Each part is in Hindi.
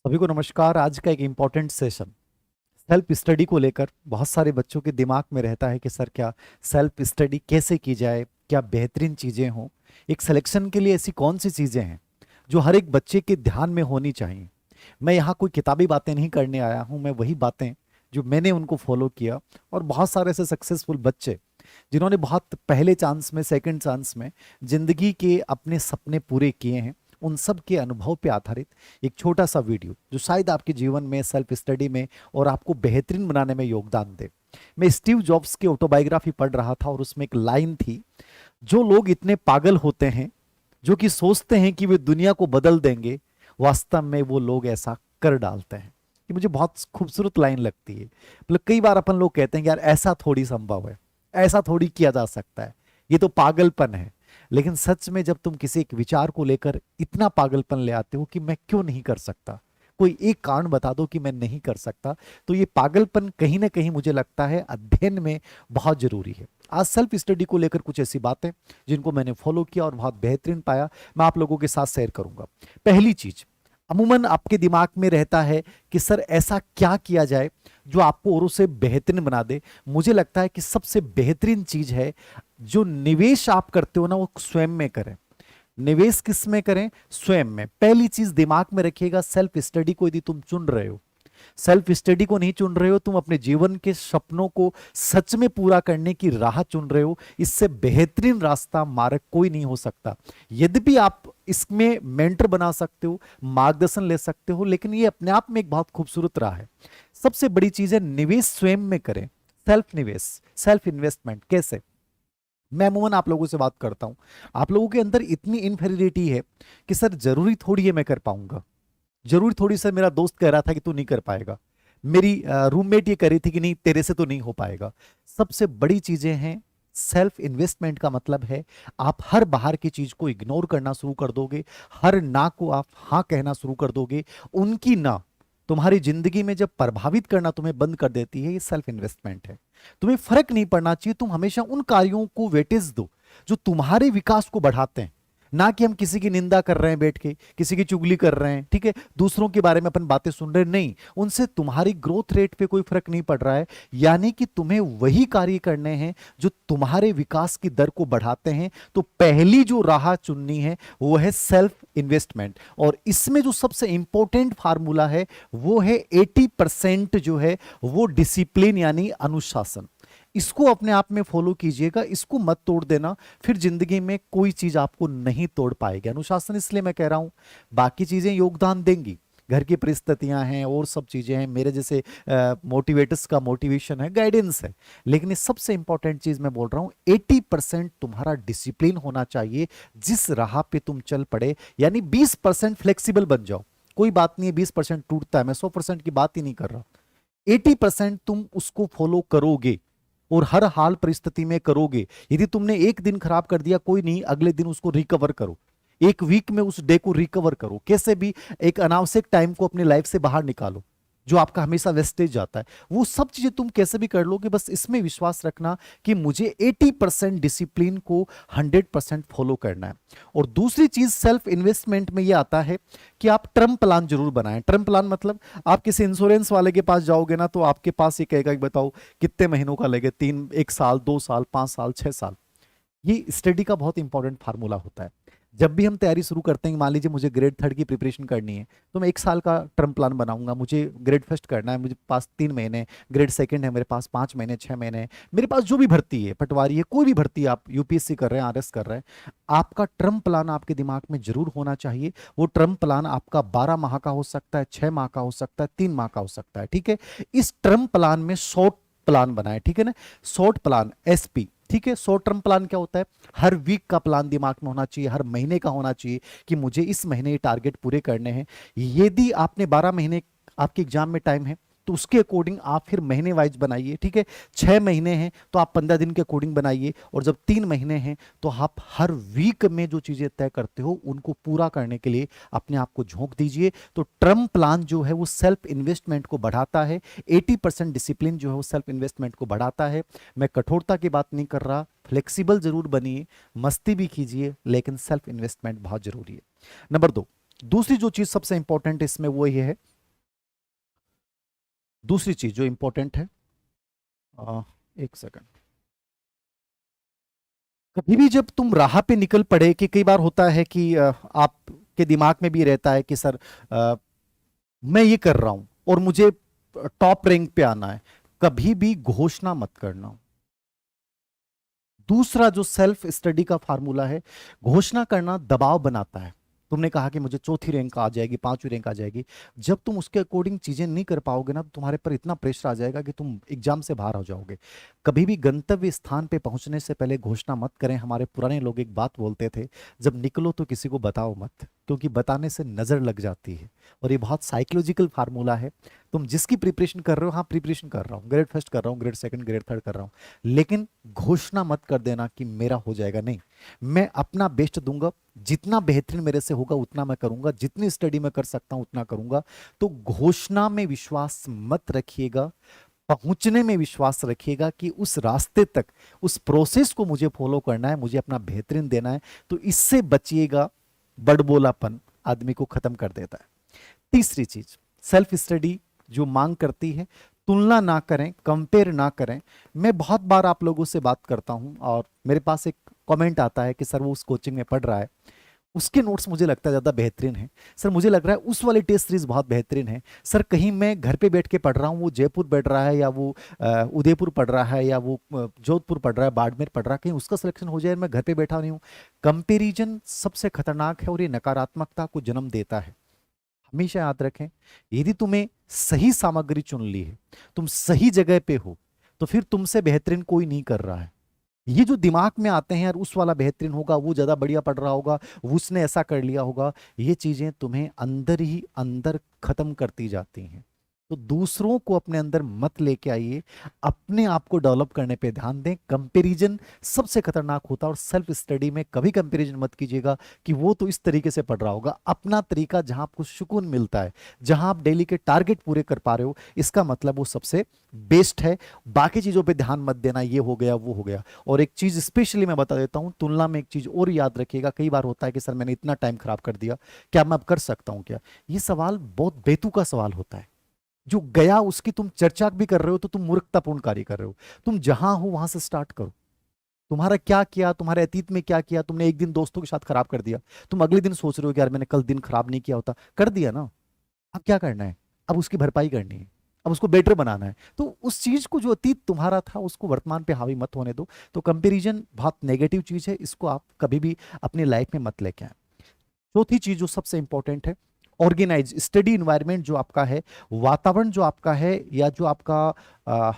सभी को नमस्कार। आज का एक इम्पॉर्टेंट सेशन सेल्फ स्टडी को लेकर बहुत सारे बच्चों के दिमाग में रहता है कि सर क्या सेल्फ स्टडी कैसे की जाए, क्या बेहतरीन चीज़ें हों, एक सिलेक्शन के लिए ऐसी कौन सी चीज़ें हैं जो हर एक बच्चे के ध्यान में होनी चाहिए। मैं यहाँ कोई किताबी बातें नहीं करने आया हूँ, मैं वही बातें जो मैंने उनको फॉलो किया और बहुत सारे ऐसे सक्सेसफुल बच्चे जिन्होंने बहुत पहले चांस में, सेकंड चांस में जिंदगी के अपने सपने पूरे किए हैं, उन सब के अनुभव पे आधारित एक छोटा सा वीडियो जो शायद आपके जीवन में, सेल्फ स्टडी में और आपको बेहतरीन बनाने में योगदान दे। मैं स्टीव जॉब्स की ऑटोबायोग्राफी पढ़ रहा था और उसमें एक लाइन थी, जो लोग इतने पागल होते हैं जो कि सोचते हैं कि वे दुनिया को बदल देंगे, वास्तव में वो लोग ऐसा कर डालते हैं। ये मुझे बहुत खूबसूरत लाइन लगती है। मतलब कई बार अपन लोग कहते हैं कि यार ऐसा थोड़ी संभव है, ऐसा थोड़ी किया जा सकता है, ये तो पागलपन है। लेकिन सच में जब तुम किसी एक विचार को लेकर इतना पागलपन ले आते हो कि मैं क्यों नहीं कर सकता, कोई एक कारण बता दो कि मैं नहीं कर सकता, तो ये पागलपन कहीं ना कहीं मुझे लगता है अध्ययन में बहुत जरूरी है। आज सेल्फ स्टडी को लेकर कुछ ऐसी बातें जिनको मैंने फॉलो किया और बहुत बेहतरीन पाया, मैं आप लोगों के साथ शेयर करूंगा। पहली चीज, अमूमन आपके दिमाग में रहता है कि सर ऐसा क्या किया जाए जो आपको औरों से बेहतरीन बना दे। मुझे लगता है कि सबसे बेहतरीन चीज है, जो निवेश आप करते हो ना वो स्वयं में करें। निवेश किस में करें? स्वयं में। पहली चीज दिमाग में रखिएगा, सेल्फ स्टडी को यदि तुम चुन रहे हो, सेल्फ स्टडी को नहीं चुन रहे हो, तुम अपने जीवन के सपनों को सच में पूरा करने की राह चुन रहे हो, इससे बेहतरीन रास्ता मार्ग कोई नहीं हो सकता। यद्यपि आप इसमें मेंटर बना सकते हो, मार्गदर्शन ले सकते हो, लेकिन ये अपने आप में एक बहुत खूबसूरत राह है। सबसे बड़ी चीज है निवेश स्वयं में करें। सेल्फ निवेश, सेल्फ इन्वेस्टमेंट कैसे? मैं अमूमन आप लोगों से बात करता हूं, आप लोगों के अंदर इतनी इनफेरियरिटी है कि सर जरूरी थोड़ी है मैं कर पाऊंगा, जरूरी थोड़ी सर मेरा दोस्त कह रहा था कि तू नहीं कर पाएगा, मेरी रूममेट ये कह रही थी कि नहीं तेरे से तो नहीं हो पाएगा। सबसे बड़ी चीजें हैं सेल्फ इन्वेस्टमेंट का मतलब है आप हर बाहर की चीज को इग्नोर करना शुरू कर दोगे, हर ना को आप हाँ कहना शुरू कर दोगे। उनकी ना तुम्हारी जिंदगी में जब प्रभावित करना तुम्हें बंद कर देती है, ये सेल्फ इन्वेस्टमेंट है। तुम्हें फर्क नहीं पड़ना चाहिए, तुम हमेशा उन कार्यों को वेटेज दो जो तुम्हारे विकास को बढ़ाते हैं। ना कि हम किसी की निंदा कर रहे हैं बैठ के, किसी की चुगली कर रहे हैं, ठीक है, दूसरों के बारे में अपन बातें सुन रहे हैं, नहीं, उनसे तुम्हारी ग्रोथ रेट पे कोई फर्क नहीं पड़ रहा है। यानी कि तुम्हें वही कार्य करने हैं जो तुम्हारे विकास की दर को बढ़ाते हैं। तो पहली जो राह चुननी है वो है सेल्फ इन्वेस्टमेंट, और इसमें जो सबसे इंपॉर्टेंट फार्मूला है वो है 80% जो है वो डिसिप्लिन यानी अनुशासन। इसको अपने आप में फॉलो कीजिएगा, इसको मत तोड़ देना, फिर जिंदगी में कोई चीज आपको नहीं तोड़ पाएगी। अनुशासन इसलिए मैं कह रहा हूं, बाकी चीजें योगदान देंगी, घर की परिस्थितियां हैं और सब चीजें हैं, मेरे जैसे मोटिवेटर्स का मोटिवेशन है, गाइडेंस है, लेकिन ये सबसे इंपॉर्टेंट चीज मैं बोल रहा हूं 80% तुम्हारा डिसिप्लिन होना चाहिए जिस राह पे तुम चल पड़े। यानी 20% फ्लेक्सिबल बन जाओ, कोई बात नहीं है 20% टूटता है, मैं 100% की बात ही नहीं कर रहा। 80% तुम उसको फॉलो करोगे और हर हाल परिस्थिति में करोगे। यदि तुमने एक दिन खराब कर दिया कोई नहीं, अगले दिन उसको रिकवर करो, एक वीक में उस डे को रिकवर करो, कैसे भी एक अनावश्यक टाइम को अपनी लाइफ से बाहर निकालो जो आपका हमेशा वेस्टेज जाता है। वो सब चीजें तुम कैसे भी कर लोगे, बस इसमें विश्वास रखना कि मुझे 80% डिसिप्लिन को 100% फॉलो करना है। और दूसरी चीज सेल्फ इन्वेस्टमेंट में ये आता है कि आप टर्म प्लान जरूर बनाएं। टर्म प्लान मतलब आप किसी इंश्योरेंस वाले के पास जाओगे ना, तो आपके पास ये कहेगा कि बताओ कितने महीनों का लगेगा, 3, 1 साल, 2 साल, 5 साल, 6 साल। ये स्टडी का बहुत इंपॉर्टेंट फार्मूला होता है। जब भी हम तैयारी शुरू करते हैं, मान लीजिए मुझे ग्रेड थर्ड की प्रिपरेशन करनी है, तो मैं 1 साल का टर्म प्लान बनाऊंगा। मुझे ग्रेड फर्स्ट करना है, मुझे पास 3 महीने, ग्रेड सेकंड है मेरे पास 5 महीने, 6 महीने है मेरे पास, जो भी भर्ती है, पटवारी है, कोई भी भर्ती, आप यूपीएससी कर रहे हैं, आरएस कर रहे हैं, आपका टर्म प्लान आपके दिमाग में जरूर होना चाहिए। वो टर्म प्लान आपका 12 माह का हो सकता है, 6 माह का हो सकता है, 3 माह का हो सकता है, ठीक है। इस टर्म प्लान में शॉर्ट प्लान बनाए, ठीक है ना, शॉर्ट प्लान, एसपी, ठीक है। शॉर्ट टर्म प्लान क्या होता है? हर वीक का प्लान दिमाग में होना चाहिए, हर महीने का होना चाहिए कि मुझे इस महीने ये टारगेट पूरे करने हैं। यदि आपने 12 महीने आपके एग्जाम में टाइम है तो उसके अकॉर्डिंग आप फिर महीने वाइज बनाइए, ठीक है। 6 महीने हैं तो आप 15 दिन के अकॉर्डिंग बनाइए, और जब 3 महीने हैं तो आप हर वीक में जो चीजें तय करते हो उनको पूरा करने के लिए अपने आप को झोंक दीजिए। तो टर्म प्लान जो है वो सेल्फ इन्वेस्टमेंट को बढ़ाता है, 80% डिसिप्लिन जो है वो सेल्फ इन्वेस्टमेंट को बढ़ाता है। मैं कठोरता की बात नहीं कर रहा, फ्लेक्सिबल जरूर बनिए, मस्ती भी कीजिए, लेकिन सेल्फ इन्वेस्टमेंट बहुत जरूरी है। नंबर 2, दूसरी जो चीज सबसे इंपॉर्टेंट इसमें वो ये है दूसरी चीज जो इंपॉर्टेंट है, एक सेकंड, कभी भी जब तुम राह पे निकल पड़े, कि कई बार होता है कि आपके दिमाग में भी रहता है कि सर मैं ये कर रहा हूं और मुझे टॉप रैंक पे आना है, कभी भी घोषणा मत करना। दूसरा जो सेल्फ स्टडी का फार्मूला है, घोषणा करना दबाव बनाता है। तुमने कहा कि मुझे चौथी रैंक आ जाएगी, पांचवी रैंक आ जाएगी, जब तुम उसके अकॉर्डिंग चीजें नहीं कर पाओगे ना, तो तुम्हारे पर इतना प्रेशर आ जाएगा कि तुम एग्जाम से बाहर हो जाओगे। कभी भी गंतव्य स्थान पे पहुंचने से पहले घोषणा मत करें। हमारे पुराने लोग एक बात बोलते थे, जब निकलो तो किसी को बताओ मत, क्योंकि बताने से नजर लग जाती है। और ये बहुत साइकोलॉजिकल फार्मूला है। तुम जिसकी प्रिपरेशन कर रहे हो, हाँ प्रिपरेशन कर रहा हूँ, ग्रेड फर्स्ट कर रहा हूँ, ग्रेड सेकंड, ग्रेड थर्ड कर रहा हूँ, लेकिन घोषणा मत कर देना कि मेरा हो जाएगा। नहीं, मैं अपना बेस्ट दूंगा, जितना बेहतरीन मेरे से होगा उतना मैं करूंगा, जितनी स्टडी मैं कर सकता हूं उतना करूंगा। तो घोषणा में विश्वास मत रखिएगा, पहुंचने में विश्वास रखिएगा कि उस रास्ते तक, उस प्रोसेस को मुझे फॉलो करना है, मुझे अपना बेहतरीन देना है। तो इससे बचिएगा। बड़बोलापन आदमी को खत्म कर देता है। तीसरी चीज, सेल्फ स्टडी जो मांग करती है, तुलना ना करें, कंपेयर ना करें। मैं बहुत बार आप लोगों से बात करता हूं और मेरे पास एक कमेंट आता है कि सर वो उस कोचिंग में पढ़ रहा है, उसके नोट्स मुझे लगता है ज़्यादा बेहतरीन है। सर मुझे लग रहा है उस वाली टेस्ट सीरीज बहुत बेहतरीन है। सर कहीं मैं घर पे बैठ के पढ़ रहा हूँ, वो जयपुर पढ़ रहा है, या वो उदयपुर पढ़ रहा है, या वो जोधपुर पढ़ रहा है, बाड़मेर पढ़ रहा है, कहीं उसका सिलेक्शन हो जाए, मैं घर पे बैठा नहीं हूँ। कंपेरिजन सबसे खतरनाक है और ये नकारात्मकता को जन्म देता है। हमेशा याद रखें, यदि तुम्हें सही सामग्री चुन ली है, तुम सही जगह पे हो, तो फिर तुमसे बेहतरीन कोई नहीं कर रहा है। ये जो दिमाग में आते हैं यार, उस वाला बेहतरीन होगा, वो ज्यादा बढ़िया पढ़ रहा होगा, उसने ऐसा कर लिया होगा, ये चीजें तुम्हें अंदर ही अंदर खत्म करती जाती हैं। तो दूसरों को अपने अंदर मत लेके आइए, अपने आप को डेवलप करने पे ध्यान दें। कंपैरिजन सबसे खतरनाक होता है, और सेल्फ स्टडी में कभी कंपैरिजन मत कीजिएगा कि वो तो इस तरीके से पढ़ रहा होगा। अपना तरीका जहां आपको सुकून मिलता है, जहां आप डेली के टारगेट पूरे कर पा रहे हो, इसका मतलब वो सबसे बेस्ट है। बाकी चीजों पे ध्यान मत देना, ये हो गया वो हो गया। और एक चीज स्पेशली मैं बता देता हूं, तुलना में एक चीज और याद रखिएगा। कई बार होता है कि सर मैंने इतना टाइम खराब कर दिया, क्या मैं अब कर सकता हूं क्या? ये सवाल बहुत बेतुका सवाल होता है। जो गया उसकी तुम चर्चा भी कर रहे हो तो तुम मूर्खतापूर्ण कार्य कर रहे हो। तुम जहां हो वहां से स्टार्ट करो। तुम्हारा क्या किया, तुम्हारे अतीत में क्या किया? तुमने एक दिन दोस्तों के साथ खराब कर दिया, तुम अगले दिन सोच रहे हो कि यार मैंने कल दिन खराब नहीं किया होता। कर दिया ना, अब क्या करना है? अब उसकी भरपाई करनी है, अब उसको बेटर बनाना है। तो उस चीज को, जो अतीत तुम्हारा था, उसको वर्तमान पे हावी मत होने दो। तो कंपैरिजन बहुत नेगेटिव चीज है, इसको आप कभी भी अपनी लाइफ में मत लेके आए। चौथी चीज जो सबसे इंपॉर्टेंट है, ऑर्गेनाइज स्टडी इन्वायरमेंट जो आपका है, वातावरण जो आपका है, या जो आपका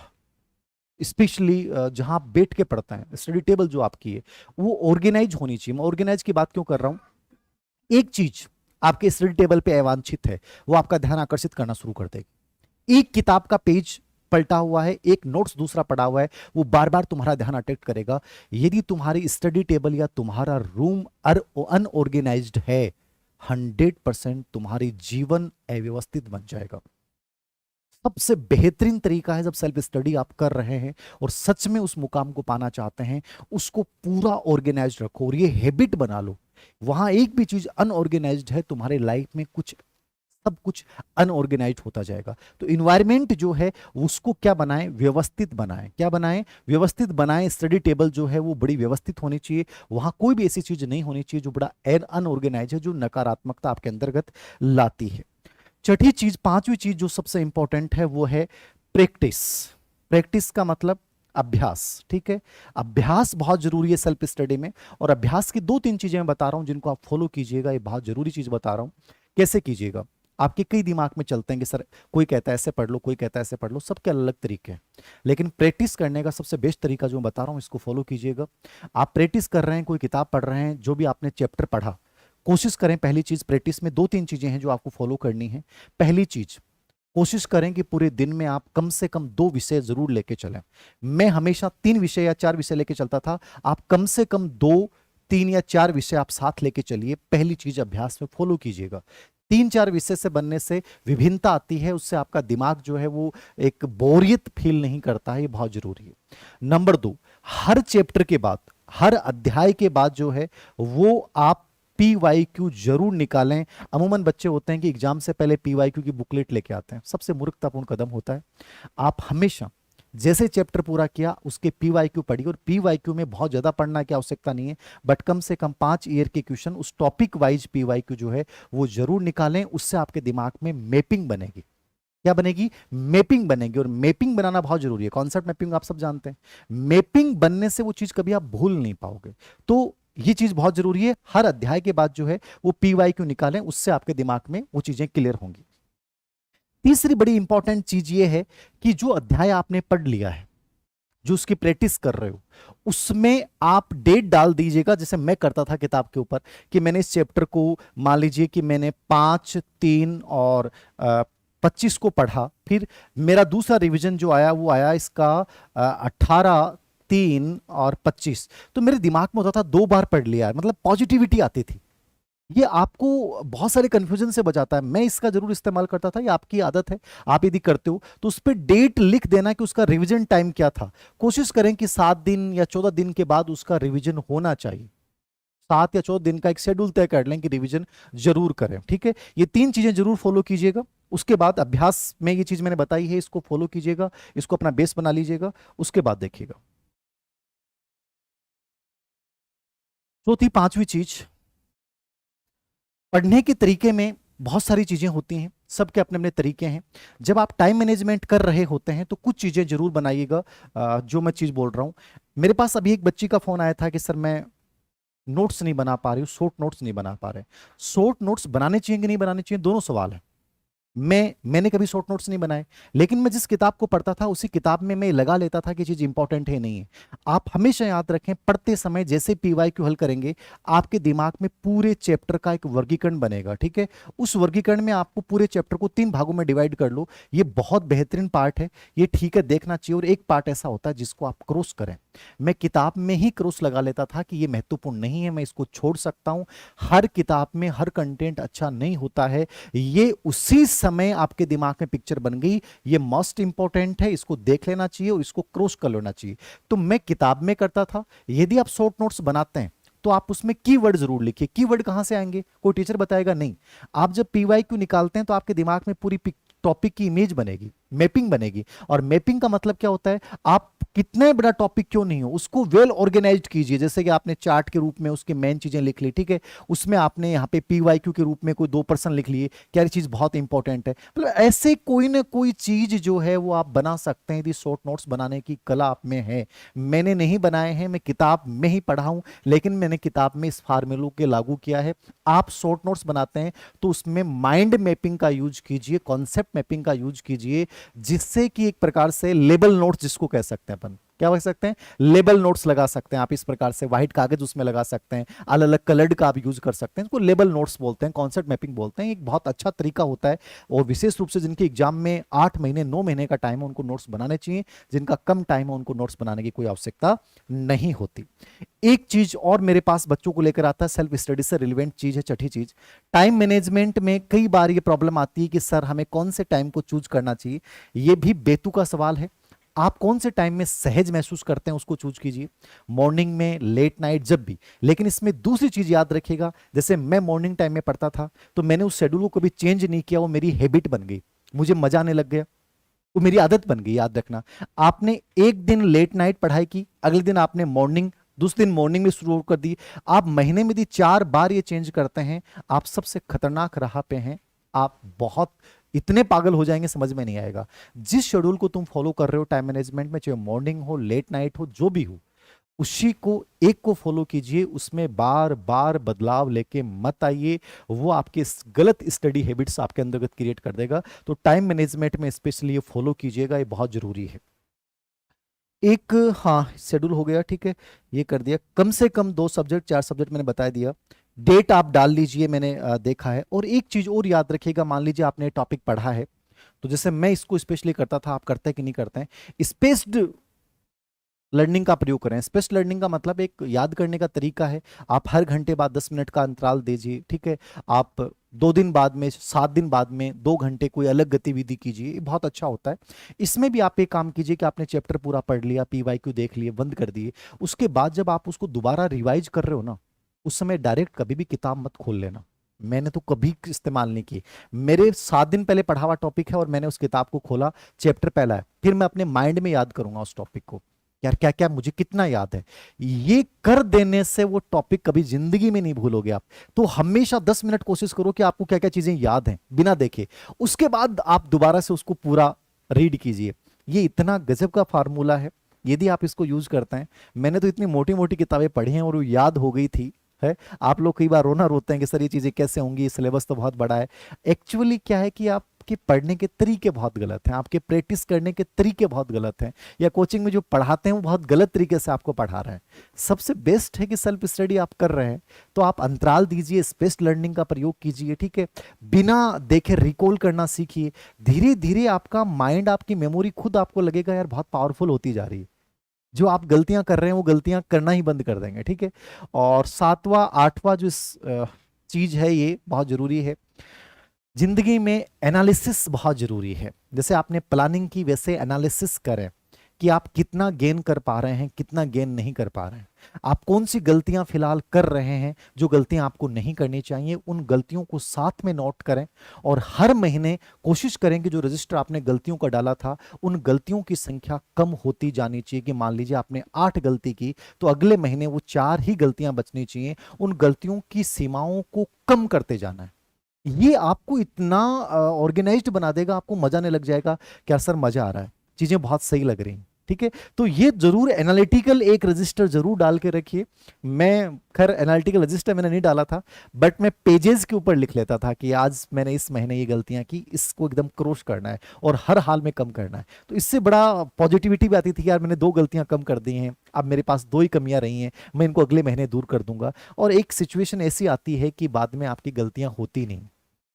स्पेशली जहां आप बैठ के पढ़ते हैं, स्टडी टेबल जो आपकी है, वो ऑर्गेनाइज होनी चाहिए। मैं ऑर्गेनाइज की बात क्यों कर रहा हूं? एक चीज आपके स्टडी टेबल पे अवांछित है, वो आपका ध्यान आकर्षित करना शुरू कर देगी। एक किताब का पेज पलटा हुआ है, एक नोट्स दूसरा पड़ा हुआ है, वो बार बार तुम्हारा ध्यान अट्रैक्ट करेगा। यदि तुम्हारी स्टडी टेबल या तुम्हारा रूम अनऑर्गेनाइज्ड है, 100% तुम्हारी जीवन अव्यवस्थित बन जाएगा। सबसे बेहतरीन तरीका है, जब सेल्फ स्टडी आप कर रहे हैं और सच में उस मुकाम को पाना चाहते हैं, उसको पूरा ऑर्गेनाइज्ड रखो और ये हैबिट बना लो। वहां एक भी चीज अनऑर्गेनाइज्ड है, तुम्हारे लाइफ में कुछ, सब कुछ अनऑर्गेनाइज्ड होता जाएगा। तो इन्वायरमेंट जो है उसको क्या बनाएं? व्यवस्थित बनाएं। क्या बनाएं? व्यवस्थित बनाएं। स्टडी टेबल जो है वो बड़ी व्यवस्थित होनी चाहिए। वहां कोई भी ऐसी चीज नहीं होनी चाहिए जो बड़ा अनऑर्गेनाइज है, जो नकारात्मकता आपके अंतर्गत लाती है। छठी चीज, पांचवी चीज जो सबसे इंपॉर्टेंट है, वो है प्रैक्टिस। प्रैक्टिस का मतलब अभ्यास। ठीक है, अभ्यास बहुत जरूरी है सेल्फ स्टडी में। और अभ्यास की दो तीन चीजें मैं बता रहा हूं जिनको आप फॉलो कीजिएगा। ये बहुत जरूरी चीज बता रहा हूं, कैसे कीजिएगा। आपके कई दिमाग में चलते हैं कि सर कोई कहता है ऐसे पढ़ लो, कोई कहता है ऐसे पढ़ लो, सबके अलग अलग तरीके हैं। लेकिन प्रैक्टिस करने का सबसे बेस्ट तरीका जो मैं बता रहा हूं, इसको फॉलो कीजिएगा। आप प्रैक्टिस कर रहे हैं, कोई किताब पढ़ रहे हैं, जो भी आपने चैप्टर पढ़ा, कोशिश करें। पहली चीज, प्रैक्टिस में दो तीन चीजें हैं जो आपको फॉलो करनी है। पहली चीज, कोशिश करें कि पूरे दिन में आप कम से कम 2 विषय जरूर लेके चलें। मैं हमेशा 3 विषय या 4 विषय लेके चलता था, आप कम से कम 2, 3 या 4 विषय आप साथ लेके चलिए। पहली चीज अभ्यास में फॉलो कीजिएगा। 3-4 विषय से बनने से विभिन्नता आती है, उससे आपका दिमाग जो है वो एक बोरियत फील नहीं करता है। ये बहुत जरूरी है। नंबर 2, हर चैप्टर के बाद, हर अध्याय के बाद जो है वो आप PYQ जरूर निकालें। अमूमन बच्चे होते हैं कि एग्जाम से पहले PYQ की बुकलेट लेके आते हैं, सबसे मूर्खतापूर्ण कदम होता है। आप हमेशा जैसे चैप्टर पूरा किया उसके PYQ पढ़िए, और PYQ में बहुत ज्यादा पढ़ना की आवश्यकता नहीं है, बट कम से कम 5 ईयर के क्वेश्चन उस टॉपिक वाइज PYQ जो है वो जरूर निकालें। उससे आपके दिमाग में मैपिंग बनेगी। क्या बनेगी? मैपिंग बनेगी। और मैपिंग बनाना बहुत जरूरी है। कॉन्सेप्ट मैपिंग आप सब जानते हैं। मैपिंग बनने से वो चीज कभी आप भूल नहीं पाओगे। तो ये चीज बहुत जरूरी है। हर अध्याय के बाद जो है वो PYQ निकालें, उससे आपके दिमाग में वो चीजें क्लियर होंगी। तीसरी बड़ी इंपॉर्टेंट चीज ये है कि जो अध्याय आपने पढ़ लिया है, जो उसकी प्रैक्टिस कर रहे हो, उसमें आप डेट डाल दीजिएगा। जैसे मैं करता था किताब के ऊपर कि मैंने इस चैप्टर को, मान लीजिए कि मैंने 5, 3 और 25 को पढ़ा, फिर मेरा दूसरा रिवीजन जो आया वो आया इसका 18, 3 और 25। तो मेरे दिमाग में होता था 2 बार पढ़ लिया है, मतलब पॉजिटिविटी आती थी। ये आपको बहुत सारे कंफ्यूजन से बचाता है। मैं इसका जरूर इस्तेमाल करता था, ये आपकी आदत है। आप यदि करते हो तो उस पर डेट लिख देना कि उसका रिवीजन टाइम क्या था। कोशिश करें कि 7 दिन या 14 दिन के बाद उसका रिवीजन होना चाहिए। 7 या 14 दिन का एक शेड्यूल तय कर लें कि रिवीजन जरूर करें। ठीक है, ये 3 चीजें जरूर फॉलो कीजिएगा। उसके बाद अभ्यास में ये चीज मैंने बताई है, इसको फॉलो कीजिएगा, इसको अपना बेस बना लीजिएगा। उसके बाद देखिएगा चौथी, 5वीं चीज, पढ़ने के तरीके में बहुत सारी चीजें होती हैं, सबके अपने अपने तरीके हैं। जब आप टाइम मैनेजमेंट कर रहे होते हैं तो कुछ चीजें जरूर बनाइएगा। जो मैं चीज बोल रहा हूं, मेरे पास अभी एक बच्ची का फोन आया था कि सर मैं नोट्स नहीं बना पा रही हूँ, शॉर्ट नोट्स नहीं बना पा रहे। शॉर्ट नोट्स बनाने चाहिए कि नहीं बनाने चाहिए, दोनों सवाल है। मैंने कभी शॉर्ट नोट्स नहीं बनाए, लेकिन मैं जिस किताब को पढ़ता था उसी किताब में मैं लगा लेता था कि चीज इंपॉर्टेंट है नहीं है। आप हमेशा याद रखें, पढ़ते समय जैसे PYQ हल करेंगे, आपके दिमाग में पूरे चैप्टर का एक वर्गीकरण बनेगा। ठीक है, उस वर्गीकरण में आपको पूरे चैप्टर को 3 भागों में डिवाइड कर लो। ये बहुत बेहतरीन पार्ट है, ये ठीक है, देखना चाहिए। और एक पार्ट ऐसा होता है जिसको आप क्रॉस करें। मैं किताब में ही क्रॉस लगा लेता था कि ये महत्वपूर्ण नहीं है, मैं इसको छोड़ सकता हूं। हर किताब में हर कंटेंट अच्छा नहीं होता है। ये उसी समय आपके दिमाग में पिक्चर बन गई, ये मोस्ट इंपॉर्टेंट है, इसको देख लेना चाहिए और इसको क्रॉस कर लेना चाहिए। तो मैं किताब में करता था। यदि आप शॉर्ट नोट्स बनाते हैं तो आप उसमें कीवर्ड जरूर लिखिए। कीवर्ड कहां से आएंगे, कोई टीचर बताएगा नहीं। आप जब PYQ निकालते हैं तो आपके दिमाग में पूरी टॉपिक की इमेज बनेगी, मैपिंग बनेगी। और मैपिंग का मतलब क्या होता है, आप कितने बड़ा टॉपिक क्यों नहीं हो उसको वेल ऑर्गेनाइज्ड कीजिए। जैसे कि आपने चार्ट के रूप में उसकी मेन चीजें लिख ली, ठीक है, उसमें आपने यहाँ पे PYQ के रूप में कोई 2% लिख लिए, क्या ये चीज बहुत इंपॉर्टेंट है। मतलब ऐसे कोई ना कोई चीज जो है वो आप बना सकते हैं यदि शॉर्ट नोट्स बनाने की कला आप में है। मैंने नहीं बनाए हैं, मैं किताब में ही पढ़ा हूं, लेकिन मैंने किताब में इस फार्मूलों के लागू किया है। आप शॉर्ट नोट्स बनाते हैं तो उसमें माइंड मैपिंग का यूज कीजिए, कॉन्सेप्ट मैपिंग का यूज कीजिए, जिससे कि एक प्रकार से लेबल नोट्स जिसको कह सकते हैं अपन, क्या कह सकते हैं, लेबल नोट्स लगा सकते हैं आप। इस प्रकार से व्हाइट कागज उसमें लगा सकते हैं, अलग अलग कलर्ड का आप यूज कर सकते हैं। इसको लेबल नोट्स बोलते हैं, कॉन्सेप्ट मैपिंग बोलते हैं। एक बहुत अच्छा तरीका होता है, और विशेष रूप से जिनके एग्जाम में 8 महीने 9 महीने का टाइम है उनको नोट्स बनाने चाहिए। जिनका कम टाइम है उनको नोट्स बनाने की कोई आवश्यकता नहीं होती। एक चीज और मेरे पास बच्चों को लेकर आता है, सेल्फ स्टडी से रिलेवेंट चीज है, छठी चीज, टाइम मैनेजमेंट में कई बार ये प्रॉब्लम आती है कि सर हमें कौन से टाइम को चूज करना चाहिए। ये भी बेतुका सवाल है। आप कौन से टाइम में सहज महसूस करते हैं उसको चूज कीजिए, मॉर्निंग में, लेट नाइट, जब भी। लेकिन इसमें दूसरी चीज याद रखिएगा, जैसे मैं मॉर्निंग टाइम में पढ़ता था तो मैंने उस शेड्यूल को कभी चेंज नहीं किया, वो मेरी हैबिट बन गई, मुझे मजा आने लग गया, वो मेरी आदत बन गई। याद रखना, आपने एक दिन लेट नाइट पढ़ाई की, अगले दिन आपने मॉर्निंग, दूसरे दिन मॉर्निंग में शुरू कर दी, आप महीने में यदि 4 बार ये चेंज करते हैं, आप सबसे खतरनाक राह पे हैं। आप बहुत इतने पागल हो जाएंगे, समझ में नहीं आएगा। जिस शेड्यूल को तुम फॉलो कर रहे हो टाइम मैनेजमेंट में, चाहे मॉर्निंग हो, लेट नाइट हो, जो भी हो, उसी को, एक को फॉलो कीजिए, उसमें बार बार बदलाव लेके मत आइए। वो आपके गलत स्टडी हैबिट्स आपके अंतर्गत क्रिएट कर देगा। तो टाइम मैनेजमेंट में स्पेशली ये फॉलो कीजिएगा, ये बहुत जरूरी है। एक, हाँ, शेड्यूल हो गया, ठीक है, ये कर दिया। कम से कम 2 सब्जेक्ट 4 सब्जेक्ट मैंने बता दिया। डेट आप डाल लीजिए, मैंने देखा है। और एक चीज और याद रखिएगा, मान लीजिए आपने टॉपिक पढ़ा है, तो जैसे मैं इसको स्पेशली करता था, आप करते हैं कि नहीं करते हैं, स्पेस्ड लर्निंग का प्रयोग करें। स्पेस लर्निंग का मतलब एक याद करने का तरीका है। आप हर घंटे बाद 10 मिनट का अंतराल दीजिए, ठीक है। आप 2 दिन बाद में, 7 दिन बाद में 2 घंटे कोई अलग गतिविधि कीजिए, ये बहुत अच्छा होता है। इसमें भी आप एक काम कीजिए कि आपने चैप्टर पूरा पढ़ लिया, PYQ देख लिए, बंद कर दिए, उसके बाद जब आप उसको दोबारा रिवाइज कर रहे हो ना, उस समय डायरेक्ट कभी भी किताब मत खोल लेना। मैंने तो कभी इस्तेमाल नहीं की। मेरे 7 दिन पहले पढ़ा हुआ टॉपिक है और मैंने उस किताब को खोला, चैप्टर पहला है, फिर मैं अपने माइंड में याद करूंगा उस टॉपिक को, यार क्या क्या मुझे कितना याद है। ये कर देने से वो टॉपिक कभी जिंदगी में नहीं भूलोगे आप। तो हमेशा 10 मिनट कोशिश करो कि आपको क्या क्या चीजें याद हैं बिना देखे, उसके बाद आप दोबारा से उसको पूरा रीड कीजिए। ये इतना गजब का फार्मूला है, यदि आप इसको यूज करते हैं। मैंने तो इतनी मोटी मोटी किताबें पढ़ी हैं और वो याद हो गई थी है। आप लोग कई बार रोना रोते हैं कि सर ये चीजें कैसे होंगी, सिलेबस तो बहुत बड़ा है। एक्चुअली क्या है कि आपके पढ़ने के तरीके बहुत गलत हैं, आपके प्रैक्टिस करने के तरीके बहुत गलत हैं, या कोचिंग में जो पढ़ाते हैं वो बहुत गलत तरीके से आपको पढ़ा रहे हैं। सबसे बेस्ट है कि सेल्फ स्टडी आप कर रहे हैं तो आप अंतराल दीजिए, स्पेस लर्निंग का प्रयोग कीजिए, ठीक है। बिना देखे रिकॉल करना सीखिए। धीरे धीरे आपका माइंड, आपकी मेमोरी खुद आपको लगेगा यार बहुत पावरफुल होती जा रही है। जो आप गलतियां कर रहे हैं वो गलतियां करना ही बंद कर देंगे, ठीक है। और सातवां आठवां जो चीज है, ये बहुत जरूरी है जिंदगी में, एनालिसिस बहुत जरूरी है। जैसे आपने प्लानिंग की वैसे एनालिसिस करें कि आप कितना गेन कर पा रहे हैं, कितना गेन नहीं कर पा रहे हैं। आप कौन सी गलतियां फिलहाल कर रहे हैं, जो गलतियां आपको नहीं करनी चाहिए, उन गलतियों को साथ में नोट करें। और हर महीने कोशिश करें कि जो रजिस्टर आपने गलतियों का डाला था, उन गलतियों की संख्या कम होती जानी चाहिए। कि मान लीजिए आपने 8 गलती की तो अगले महीने वो 4 ही गलतियां बचनी चाहिए। उन गलतियों की सीमाओं को कम करते जाना है। ये आपको इतना ऑर्गेनाइज्ड बना देगा, आपको मजा आने लग जाएगा क्या सर मजा आ रहा है, चीजें बहुत सही लग रही हैं, ठीक है। तो ये जरूर एनालिटिकल एक रजिस्टर जरूर डाल के रखिए। मैं खैर एनालिटिकल रजिस्टर मैंने नहीं डाला था, बट मैं पेजेस के ऊपर लिख लेता था कि आज मैंने इस महीने ये गलतियां की, इसको एकदम क्रॉस करना है और हर हाल में कम करना है। तो इससे बड़ा पॉजिटिविटी भी आती थी, यार मैंने 2 गलतियां कम कर दी हैं, अब मेरे पास 2 ही कमियां रही हैं, मैं इनको अगले महीने दूर कर दूंगा। और एक सिचुएशन ऐसी आती है कि बाद में आपकी गलतियां होती नहीं,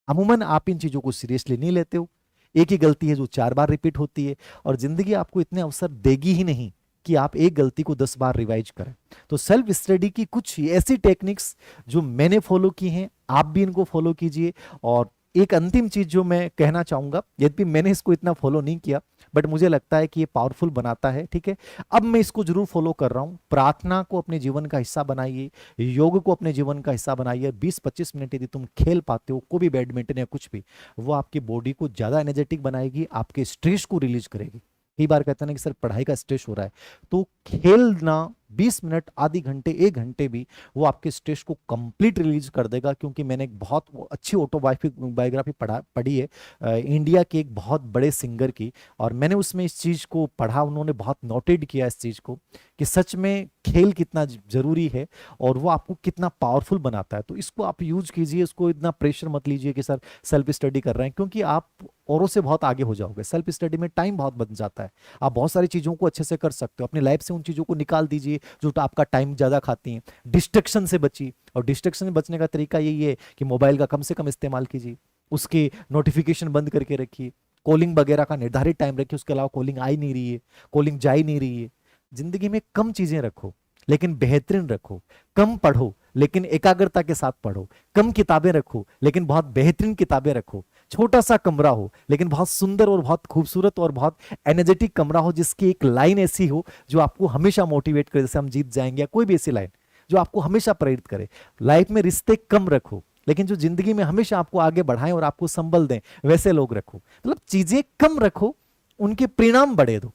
अमूमन आप इन चीजों को सीरियसली नहीं लेते हो। एक ही गलती है जो 4 बार रिपीट होती है, और जिंदगी आपको इतने अवसर देगी ही नहीं कि आप एक गलती को 10 बार रिवाइज करें। तो सेल्फ स्टडी की कुछ ऐसी टेक्निक्स जो मैंने फॉलो की हैं, आप भी इनको फॉलो कीजिए। और एक अंतिम चीज जो मैं कहना चाहूंगा, यद्यपि मैंने इसको इतना फॉलो नहीं किया, बट मुझे लगता है कि ये पावरफुल बनाता है, ठीक है। अब मैं इसको जरूर फॉलो कर रहा हूं। प्रार्थना को अपने जीवन का हिस्सा बनाइए, योग को अपने जीवन का हिस्सा बनाइए। 20-25 मिनट यदि तुम खेल पाते हो, कोई भी बैडमिंटन या कुछ भी, वो आपकी बॉडी को ज्यादा एनर्जेटिक बनाएगी, आपके स्ट्रेस को रिलीज करेगी। कई बार कहते हैं ना कि सर पढ़ाई का स्ट्रेस हो रहा है, तो खेलना 20 मिनट, आधी घंटे, 1 घंटे भी, वो आपके स्ट्रेस को कंप्लीट रिलीज कर देगा। क्योंकि मैंने एक बहुत अच्छी ऑटोबायोग्राफी पढ़ी है इंडिया के एक बहुत बड़े सिंगर की, और मैंने उसमें इस चीज को पढ़ा, उन्होंने बहुत नोटेड किया इस चीज को कि सच में खेल कितना जरूरी है और वो आपको कितना पावरफुल बनाता है। तो इसको आप यूज कीजिए, इसको इतना प्रेशर मत लीजिए कि सर सेल्फ स्टडी कर रहे हैं, क्योंकि आप औरों से बहुत आगे हो जाओगे। सेल्फ स्टडी में टाइम बहुत बच जाता है, आप बहुत सारी चीजों को अच्छे से कर सकते हो। अपनी लाइफ से उन चीजों को निकाल दीजिए जो तो आपका टाइम ज्यादा खाती हैं। डिस्ट्रक्शन से बचिए, और डिस्ट्रक्शन से बचने का तरीका यही है कि मोबाइल का कम से कम इस्तेमाल कीजिए, उसके नोटिफिकेशन बंद करके रखिए, कॉलिंग वगैरह का निर्धारित टाइम रखिए, उसके अलावा कॉलिंग आ ही नहीं रही है, कॉलिंग जा ही नहीं रही है। जिंदगी में कम चीजें रखो लेकिन बेहतरीन रखो, कम पढ़ो लेकिन एकाग्रता के साथ पढ़ो, कम किताबें रखो लेकिन बहुत बेहतरीन किताबें रखो, छोटा सा कमरा हो लेकिन बहुत सुंदर और बहुत खूबसूरत और बहुत एनर्जेटिक कमरा हो, जिसकी एक लाइन ऐसी हो जो आपको हमेशा मोटिवेट करे, जैसे हम जीत जाएंगे, या कोई भी ऐसी लाइन जो आपको हमेशा प्रेरित करे। लाइफ में रिश्ते कम रखो लेकिन जो जिंदगी में हमेशा आपको आगे बढ़ाएं और आपको संबल दें, वैसे लोग रखो। मतलब चीजें कम रखो, उनके परिणाम बढ़े दो,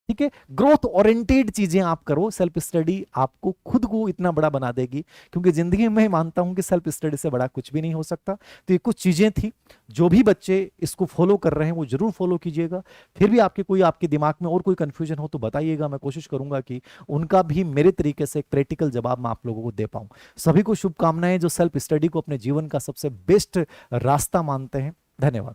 ठीक है। ग्रोथ ओरिएंटेड चीजें आप करो। सेल्फ स्टडी आपको खुद को इतना बड़ा बना देगी, क्योंकि जिंदगी में मानता हूं कि सेल्फ स्टडी से बड़ा कुछ भी नहीं हो सकता। तो ये कुछ चीजें थी, जो भी बच्चे इसको फॉलो कर रहे हैं वो जरूर फॉलो कीजिएगा। फिर भी आपके दिमाग में और कोई कंफ्यूजन हो तो बताइएगा, मैं कोशिश करूंगा कि उनका भी मेरे तरीके से एक प्रैक्टिकल जवाब मैं आप लोगों को दे पाऊं। सभी को शुभकामनाएं जो सेल्फ स्टडी को अपने जीवन का सबसे बेस्ट रास्ता मानते हैं। धन्यवाद।